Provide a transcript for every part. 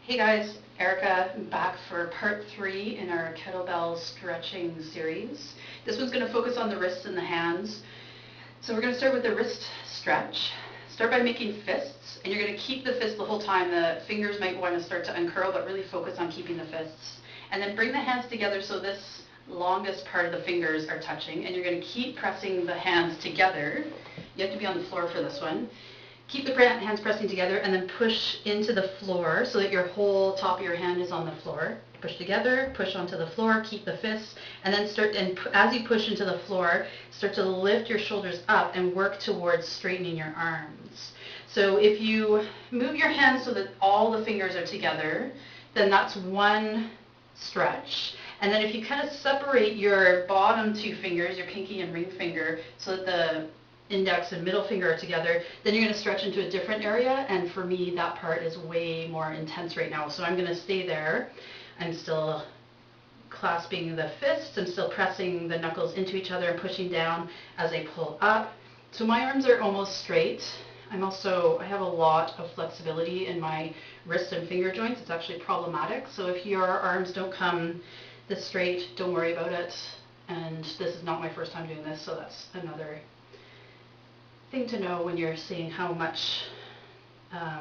Hey guys, Erica back for part 3 in our kettlebell stretching series. This one's going to focus on the wrists and the hands. So we're going to start with the wrist stretch. Start by making fists, and you're going to keep the fist the whole time. The fingers might want to start to uncurl, but really focus on keeping the fists. And then bring the hands together so this longest part of the fingers are touching, and you're going to keep pressing the hands together. You have to be on the floor for this one. Keep the hands pressing together and then push into the floor so that your whole top of your hand is on the floor. Push together, push onto the floor, keep the fists, and then as you push into the floor, start to lift your shoulders up and work towards straightening your arms. So if you move your hands so that all the fingers are together, then that's one stretch. And then if you kind of separate your bottom two fingers, your pinky and ring finger, so that the index and middle finger are together, then you're going to stretch into a different area, and for me that part is way more intense right now. So I'm going to stay there. I'm still clasping the fists, I'm still pressing the knuckles into each other and pushing down as I pull up. So my arms are almost straight. I have a lot of flexibility in my wrist and finger joints. It's actually problematic. So if your arms don't come this straight, don't worry about it. And this is not my first time doing this, so that's another thing to know when you're seeing how much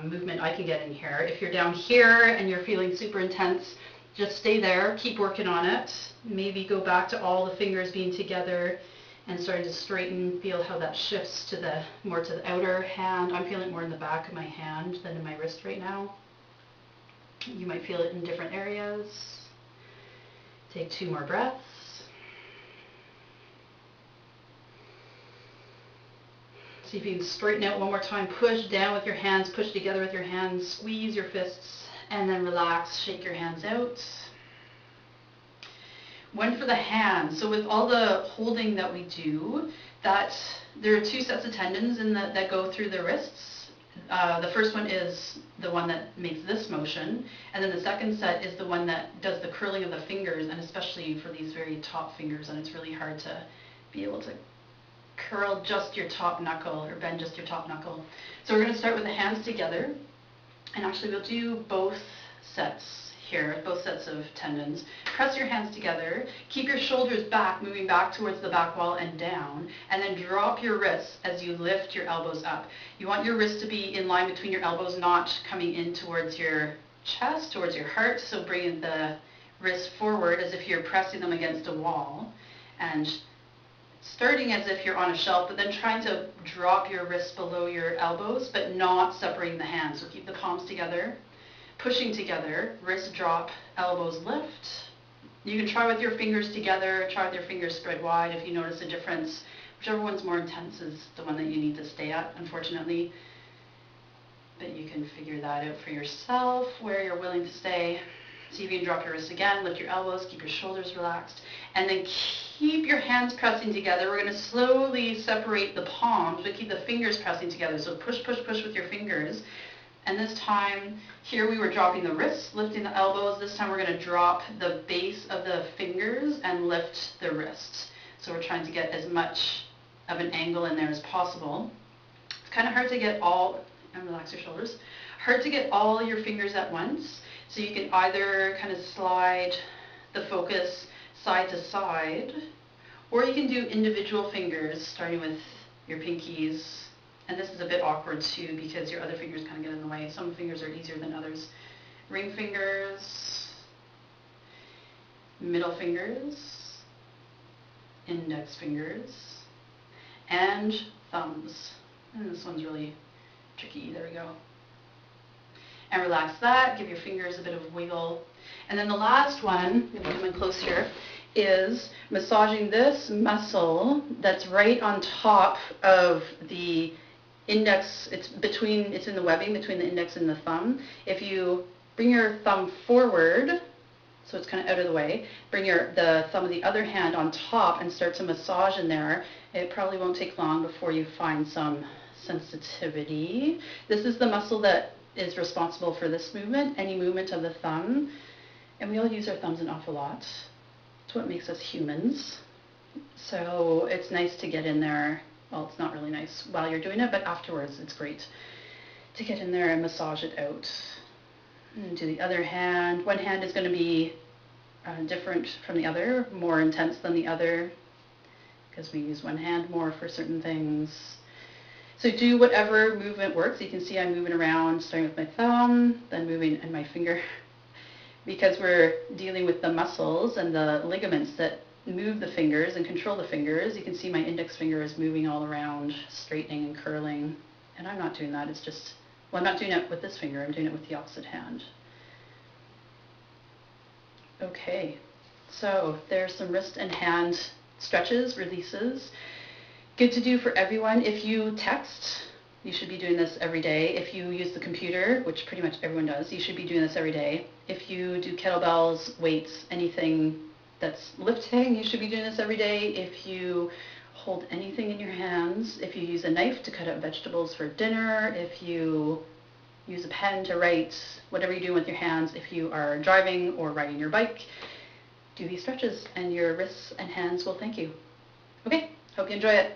movement I can get in here. If you're down here and you're feeling super intense, just stay there, keep working on it. Maybe go back to all the fingers being together and starting to straighten. Feel how that shifts to more to the outer hand. I'm feeling it more in the back of my hand than in my wrist right now. You might feel it in different areas. Take 2 more breaths. See if you can straighten out one more time. Push down with your hands, push together with your hands, squeeze your fists, and then relax, shake your hands out. One for the hands. So with all the holding that we do, there are 2 sets of tendons that go through the wrists. The first one is the one that makes this motion, and then the second set is the one that does the curling of the fingers, and especially for these very top fingers, and it's really hard to be able to curl just your top knuckle or bend just your top knuckle. So we're going to start with the hands together, and actually we'll do both sets here, both sets of tendons. Press your hands together, keep your shoulders back, moving back towards the back wall and down, and then drop your wrists as you lift your elbows up. You want your wrists to be in line between your elbows, not coming in towards your chest, towards your heart, so bring the wrists forward as if you're pressing them against a wall, and starting as if you're on a shelf, but then trying to drop your wrists below your elbows, but not separating the hands. So keep the palms together, pushing together, wrist drop, elbows lift. You can try with your fingers together, try with your fingers spread wide if you notice a difference. Whichever one's more intense is the one that you need to stay at, unfortunately. But you can figure that out for yourself, where you're willing to stay. See if you can drop your wrists again, lift your elbows, keep your shoulders relaxed, and then keep your hands pressing together. We're going to slowly separate the palms, but keep the fingers pressing together. So push, push, push with your fingers. And this time, here we were dropping the wrists, lifting the elbows. This time we're going to drop the base of the fingers and lift the wrists. So we're trying to get as much of an angle in there as possible. It's kind of hard to get and relax your shoulders, hard to get all your fingers at once. So you can either kind of slide the focus side to side, or you can do individual fingers, starting with your pinkies. And this is a bit awkward too, because your other fingers kind of get in the way. Some fingers are easier than others. Ring fingers, middle fingers, index fingers, and thumbs. And this one's really tricky. There we go. And relax that, give your fingers a bit of wiggle. And then the last one, I'm going to come in close here, is massaging this muscle that's right on top of the index. It's in the webbing between the index and the thumb. If you bring your thumb forward, so it's kind of out of the way, bring the thumb of the other hand on top and start to massage in there, it probably won't take long before you find some sensitivity. This is the muscle that is responsible for this movement, any movement of the thumb, and we all use our thumbs an awful lot. It's what makes us humans. So it's nice to get in there. Well, it's not really nice while you're doing it, but afterwards it's great to get in there and massage it out. And do the other hand. One hand is going to be different from the other, more intense than the other, because we use one hand more for certain things. So do whatever movement works. You can see I'm moving around, starting with my thumb, then moving in my finger. Because we're dealing with the muscles and the ligaments that move the fingers and control the fingers, you can see my index finger is moving all around, straightening and curling. And I'm not doing that, it's just, well, I'm not doing it with this finger, I'm doing it with the opposite hand. Okay, so there's some wrist and hand stretches, releases. Good to do for everyone. If you text, you should be doing this every day. If you use the computer, which pretty much everyone does, you should be doing this every day. If you do kettlebells, weights, anything that's lifting, you should be doing this every day. If you hold anything in your hands, if you use a knife to cut up vegetables for dinner, if you use a pen to write, whatever you do with your hands, if you are driving or riding your bike, do these stretches and your wrists and hands will thank you. Okay, hope you enjoy it.